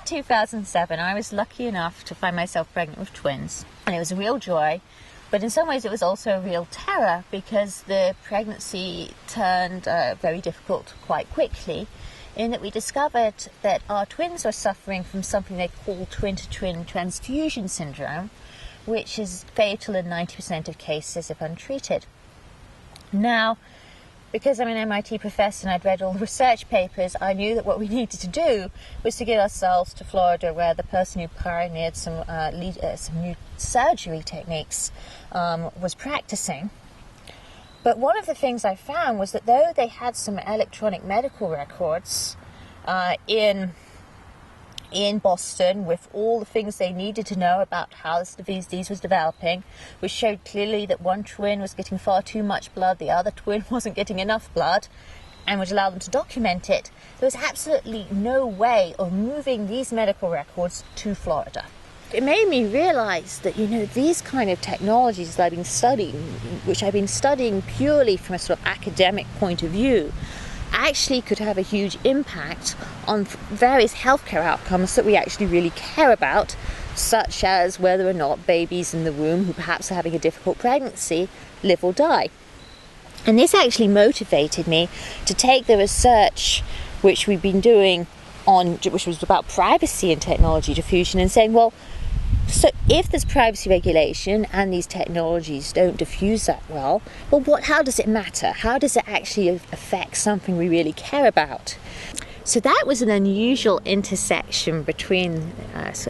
in 2007, I was lucky enough to find myself pregnant with twins, and it was a real joy, but in some ways it was also a real terror because the pregnancy turned very difficult quite quickly, in that we discovered that our twins are suffering from something they call twin-to-twin transfusion syndrome, which is fatal in 90% of cases if untreated. Now, because I'm an MIT professor and I'd read all the research papers, I knew that what we needed to do was to get ourselves to Florida, where the person who pioneered some new surgery techniques was practicing. But one of the things I found was that though they had some electronic medical records in Boston with all the things they needed to know about how this disease was developing, which showed clearly that one twin was getting far too much blood, the other twin wasn't getting enough blood, and would allow them to document it, there was absolutely no way of moving these medical records to Florida. It made me realize that, these kind of technologies that I've been studying, which I've been studying purely from a sort of academic point of view, actually could have a huge impact on various healthcare outcomes that we actually really care about, such as whether or not babies in the womb who perhaps are having a difficult pregnancy live or die. And this actually motivated me to take the research which we've been doing which was about privacy and technology diffusion, and saying, well, so if there's privacy regulation and these technologies don't diffuse that well, how does it matter? How does it actually affect something we really care about? So that was an unusual intersection between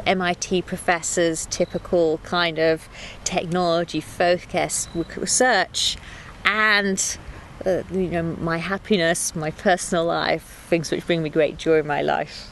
MIT professors' typical kind of technology-focused research and my happiness, my personal life, things which bring me great joy in my life.